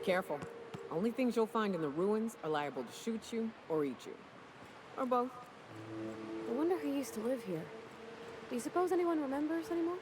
Careful. Only things you'll find in the ruins are liable to shoot you or eat you. Or both. I wonder who used to live here. Do you suppose anyone remembers anymore?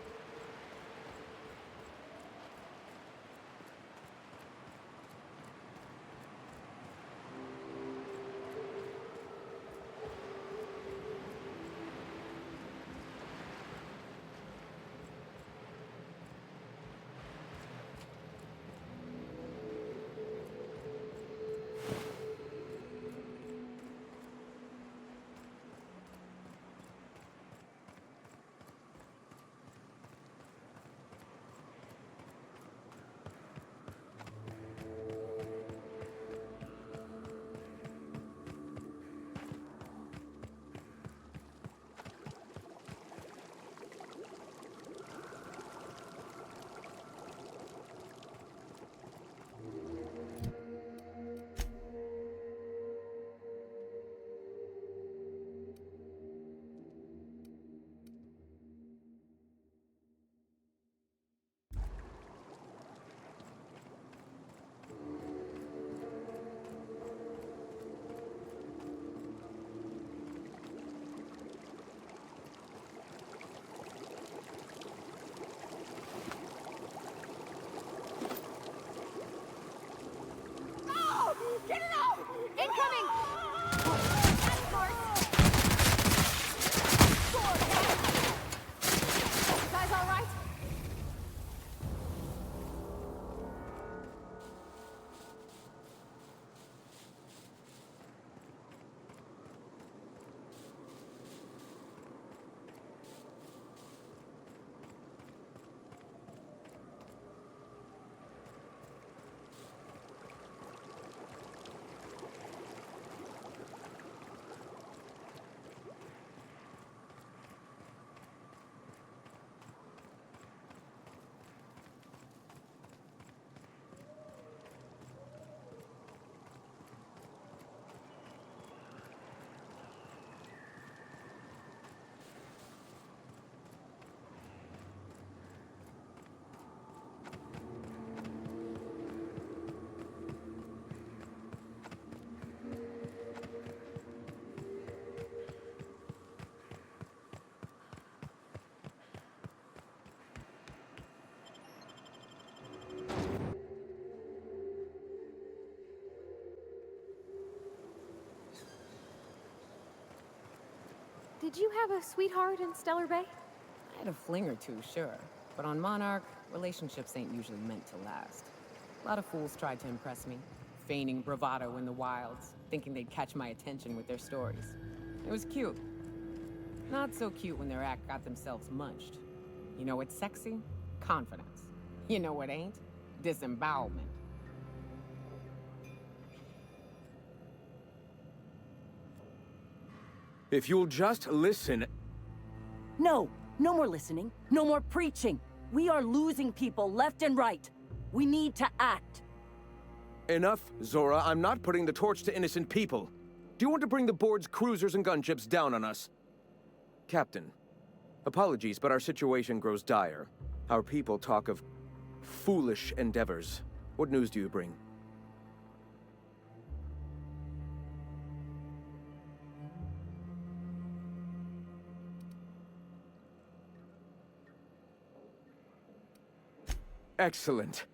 Get it out! Incoming! Guys, all right? Did you have a sweetheart in Stellar Bay? I had a fling or two, sure. But on Monarch, relationships ain't usually meant to last. A lot of fools tried to impress me, feigning bravado in the wilds, thinking they'd catch my attention with their stories. It was cute. Not so cute when their act got themselves munched. You know what's sexy? Confidence. You know what ain't? Disembowelment. If you'll just listen... No! No more listening. No more preaching. We are losing people left and right. We need to act. Enough, Zora. I'm not putting the torch to innocent people. Do you want to bring the board's cruisers and gunships down on us? Captain, apologies, but our situation grows dire. Our people talk of foolish endeavors. What news do you bring? Excellent.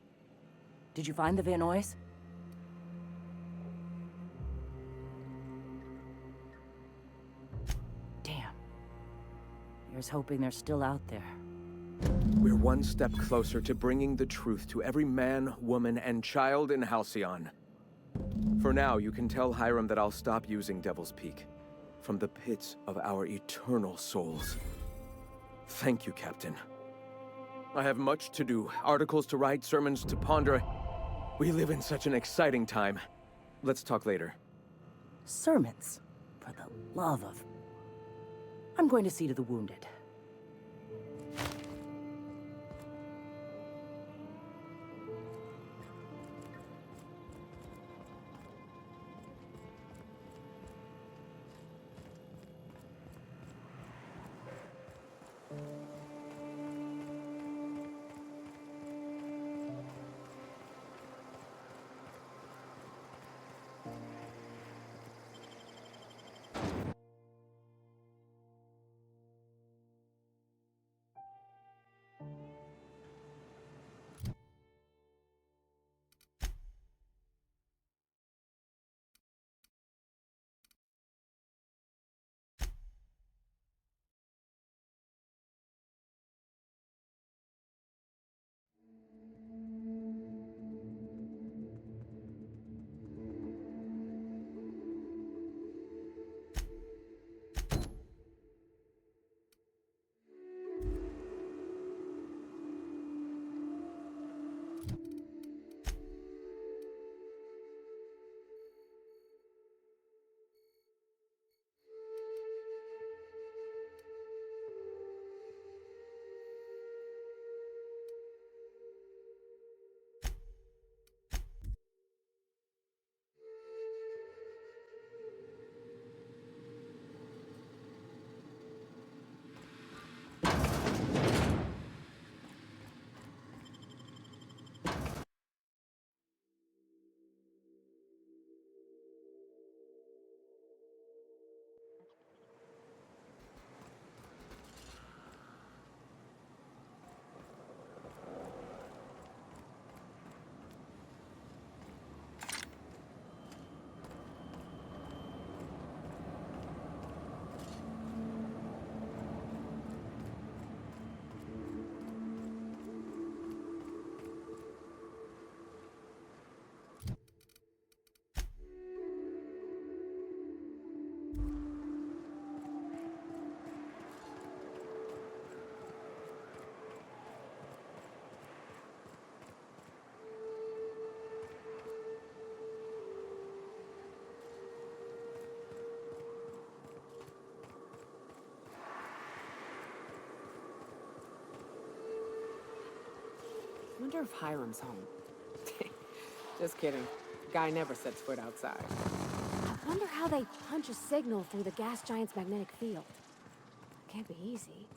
Did you find the Vanoys? Damn. Here's hoping they're still out there. We're one step closer to bringing the truth to every man, woman, and child in Halcyon. For now, you can tell Hiram that I'll stop using Devil's Peak. From the pits of our eternal souls. Thank you, Captain. I have much to do. Articles to write, sermons to ponder. We live in such an exciting time. Let's talk later. Sermons? For the love of... I'm going to see to the wounded. Wonder if Hiram's home. Just kidding. Guy never sets foot outside. I wonder how they punch a signal through the gas giant's magnetic field. Can't be easy.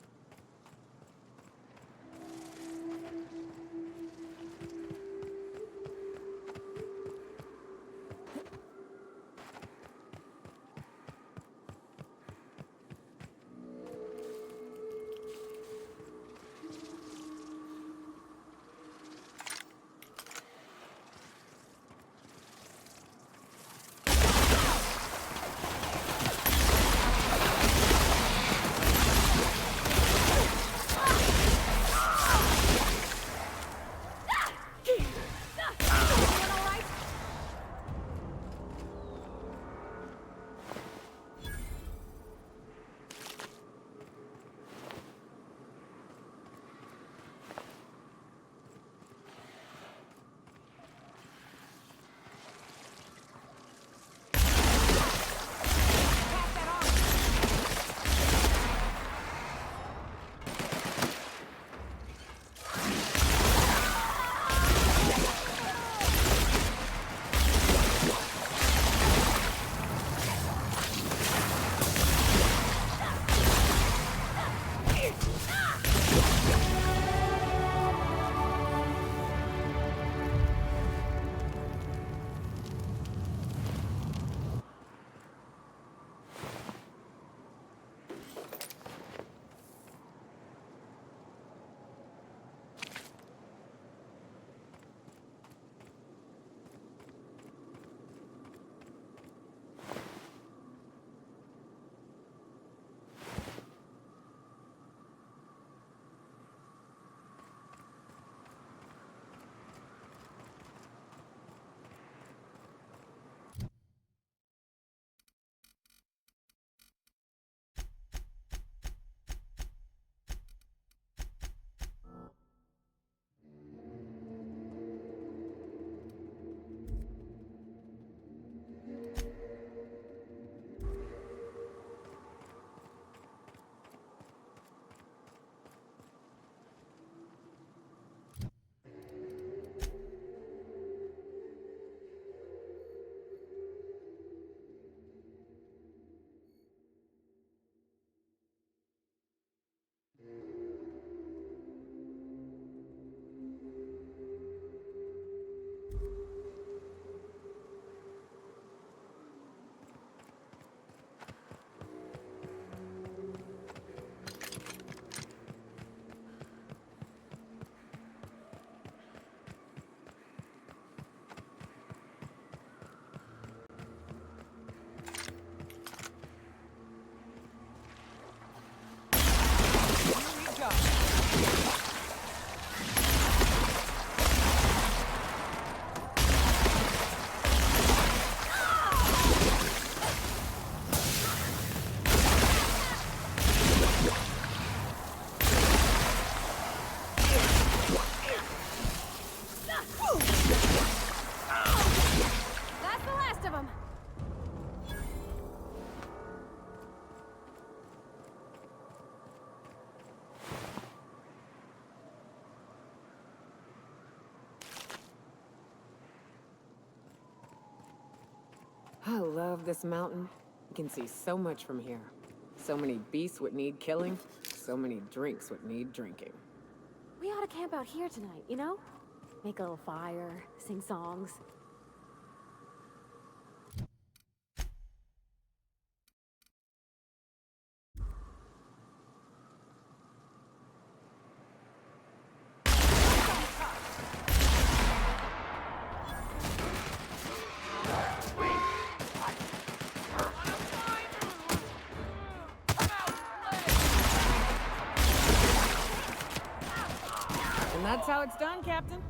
I love this mountain. You can see so much from here. So many beasts would need killing, so many drinks would need drinking. We ought to camp out here tonight, you know? Make a little fire, sing songs. And that's how it's done, Captain.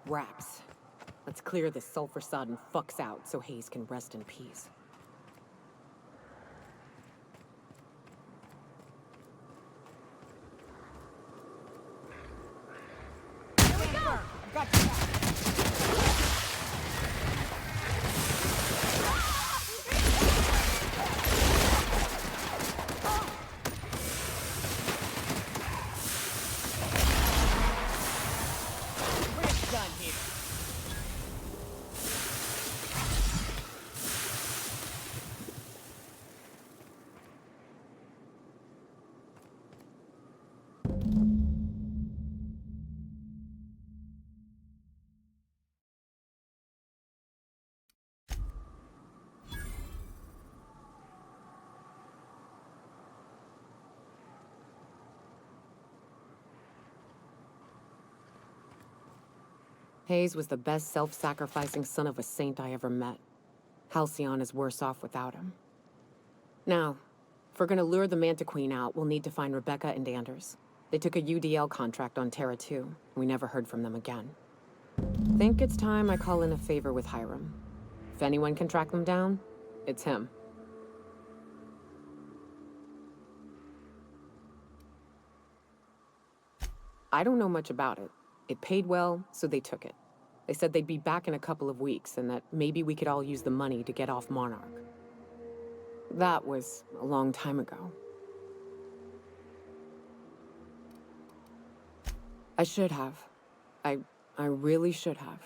Wraps. Let's clear this sulfur-sodden fucks out so Hayes can rest in peace. Hayes was the best self-sacrificing son of a saint I ever met. Halcyon is worse off without him. Now, if we're gonna lure the Manta Queen out, we'll need to find Rebecca and Anders. They took a UDL contract on Terra 2. We never heard from them again. Think it's time I call in a favor with Hiram. If anyone can track them down, it's him. I don't know much about it. It paid well, so they took it. They said they'd be back in a couple of weeks, and that maybe we could all use the money to get off Monarch. That was a long time ago. I should have. I really should have.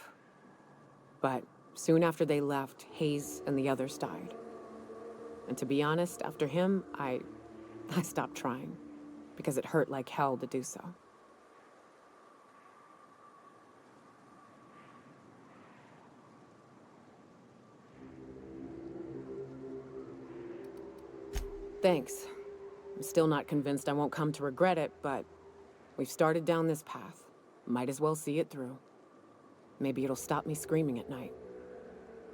But soon after they left, Hayes and the others died. And to be honest, after him, I stopped trying. Because it hurt like hell to do so. Thanks. I'm still not convinced I won't come to regret it, but we've started down this path. Might as well see it through. Maybe it'll stop me screaming at night.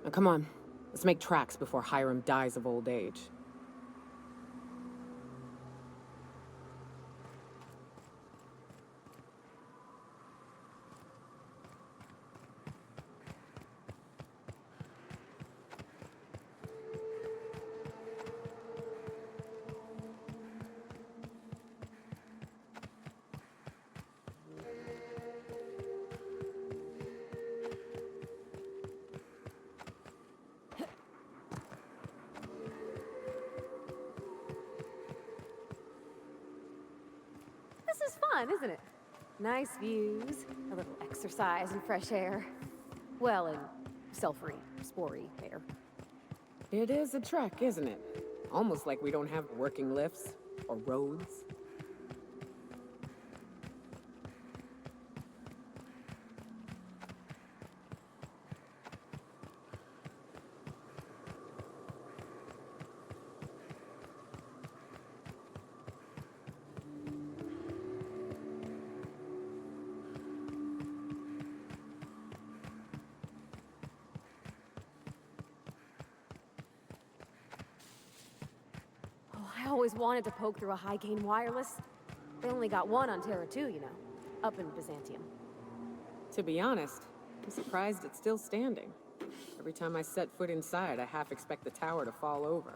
Now come on, let's make tracks before Hiram dies of old age. This is fun, isn't it? Nice views, a little exercise and fresh air. Well, and sulfury, spory air. It is a trek, isn't it? Almost like we don't have working lifts or roads. I always wanted to poke through a high-gain wireless. They only got one on Terra 2, you know, up in Byzantium. To be honest, I'm surprised it's still standing. Every time I set foot inside, I half expect the tower to fall over.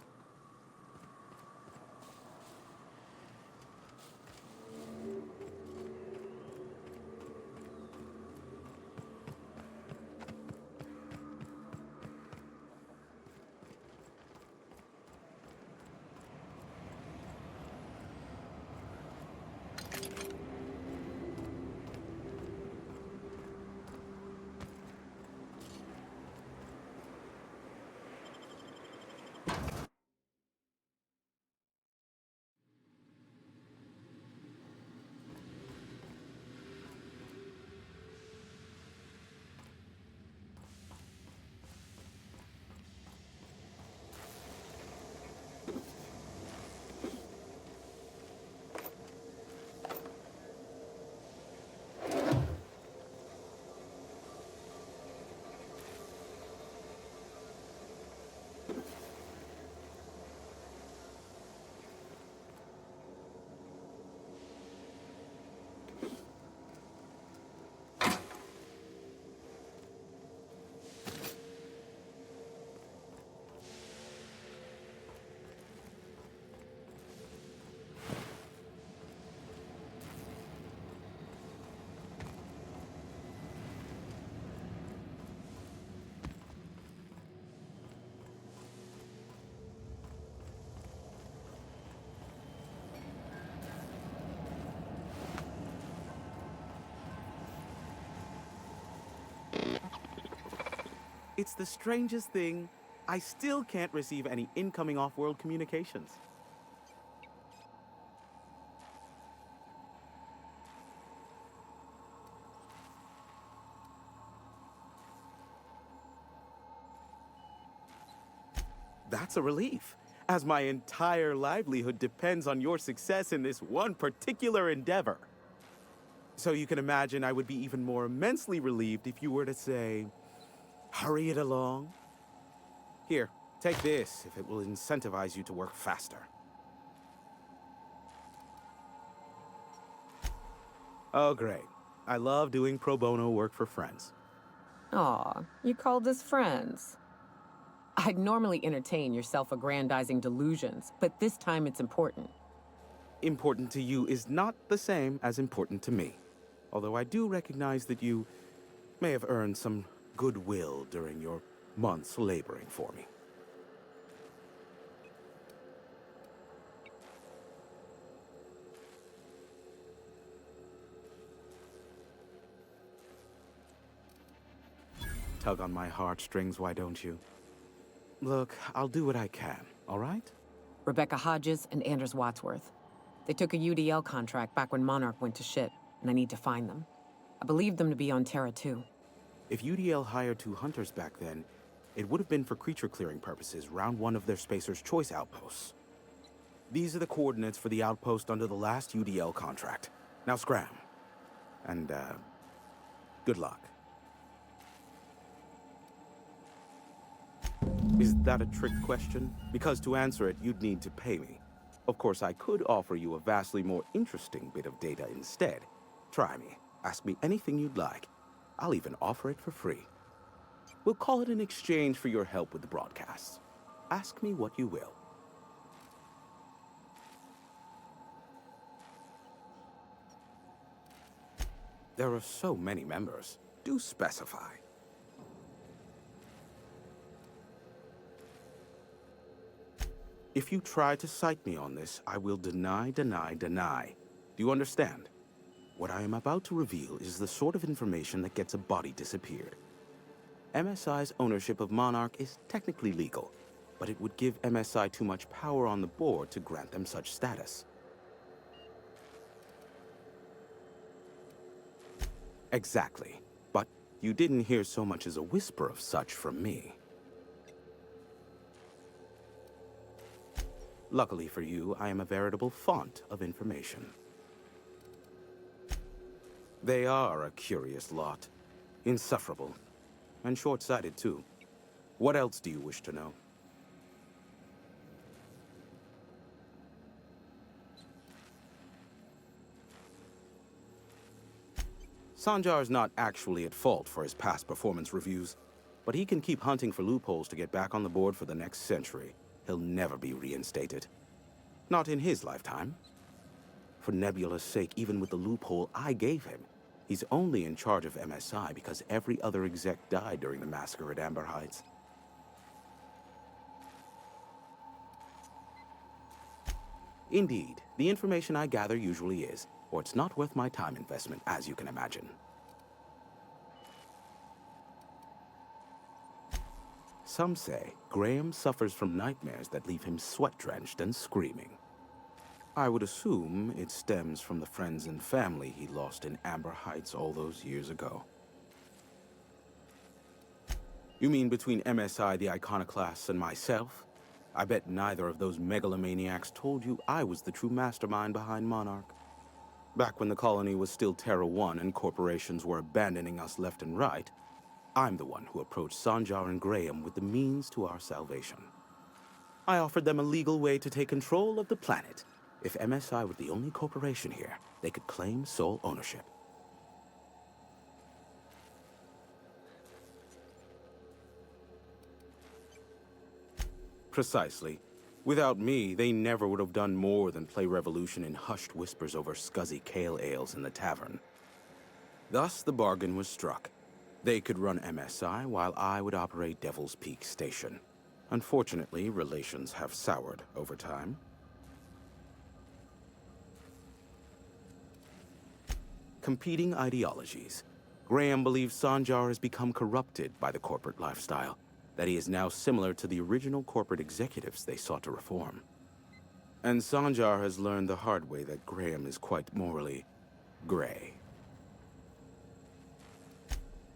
It's the strangest thing. I still can't receive any incoming off-world communications. That's a relief, as my entire livelihood depends on your success in this one particular endeavor. So you can imagine I would be even more immensely relieved if you were to say, hurry it along. Here, take this if it will incentivize you to work faster. Oh, great. I love doing pro bono work for friends. Aw, you called us friends. I'd normally entertain your self-aggrandizing delusions, but this time it's important. Important to you is not the same as important to me. Although I do recognize that you may have earned some goodwill during your months laboring for me. Tug on my heartstrings, why don't you? Look, I'll do what I can, all right? Rebecca Hodges and Anders Wadsworth. They took a UDL contract back when Monarch went to shit, and I need to find them. I believe them to be on Terra too. If UDL hired 2 hunters back then, it would have been for creature clearing purposes round one of their Spacer's Choice outposts. These are the coordinates for the outpost under the last UDL contract. Now scram. And, good luck. Is that a trick question? Because to answer it, you'd need to pay me. Of course, I could offer you a vastly more interesting bit of data instead. Try me. Ask me anything you'd like. I'll even offer it for free. We'll call it an exchange for your help with the broadcasts. Ask me what you will. There are so many members. Do specify. If you try to cite me on this, I will deny, deny, deny. Do you understand? What I am about to reveal is the sort of information that gets a body disappeared. MSI's ownership of Monarch is technically legal, but it would give MSI too much power on the board to grant them such status. Exactly. But you didn't hear so much as a whisper of such from me. Luckily for you, I am a veritable font of information. They are a curious lot. Insufferable. And short-sighted, too. What else do you wish to know? Sanjar's not actually at fault for his past performance reviews, but he can keep hunting for loopholes to get back on the board for the next century. He'll never be reinstated. Not in his lifetime. For Nebula's sake, even with the loophole I gave him, he's only in charge of MSI because every other exec died during the massacre at Amber Heights. Indeed, the information I gather usually is, or it's not worth my time investment, as you can imagine. Some say Graham suffers from nightmares that leave him sweat-drenched and screaming. I would assume it stems from the friends and family he lost in Amber Heights all those years ago. You mean between MSI, the Iconoclasts, and myself? I bet neither of those megalomaniacs told you I was the true mastermind behind Monarch. Back when the colony was still Terra 1 and corporations were abandoning us left and right, I'm the one who approached Sanjar and Graham with the means to our salvation. I offered them a legal way to take control of the planet. If MSI were the only corporation here, they could claim sole ownership. Precisely. Without me, they never would have done more than play Revolution in hushed whispers over scuzzy kale ales in the tavern. Thus, the bargain was struck. They could run MSI while I would operate Devil's Peak Station. Unfortunately, relations have soured over time. Competing ideologies. Graham believes Sanjar has become corrupted by the corporate lifestyle, that he is now similar to the original corporate executives they sought to reform. And Sanjar has learned the hard way that Graham is quite morally gray.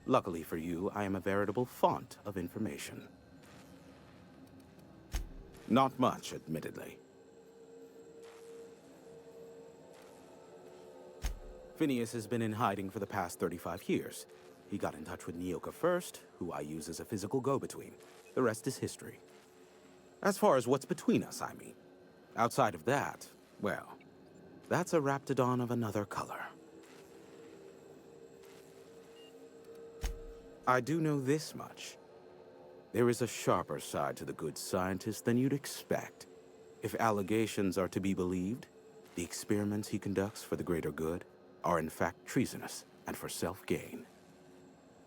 Luckily for you, I am a veritable font of information. Not much, admittedly. Phineas has been in hiding for the past 35 years. He got in touch with Nyoka first, who I use as a physical go-between. The rest is history. As far as what's between us, I mean. Outside of that, well, that's a raptidon of another color. I do know this much. There is a sharper side to the good scientist than you'd expect. If allegations are to be believed, the experiments he conducts for the greater good are in fact treasonous and for self-gain.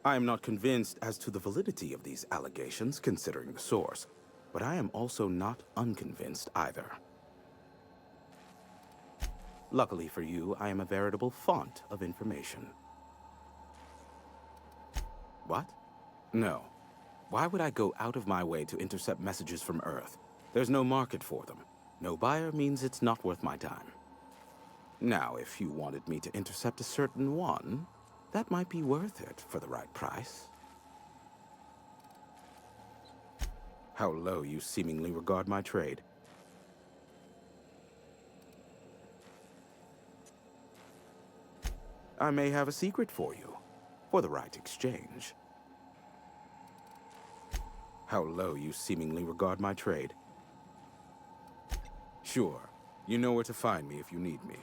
I am not convinced as to the validity of these allegations, considering the source, but I am also not unconvinced either. Luckily for you, I am a veritable font of information. What? No. Why would I go out of my way to intercept messages from Earth? There's no market for them. No buyer means it's not worth my time. Now, if you wanted me to intercept a certain one, that might be worth it for the right price. How low you seemingly regard my trade. I may have a secret for you, for the right exchange. How low you seemingly regard my trade. Sure, you know where to find me if you need me.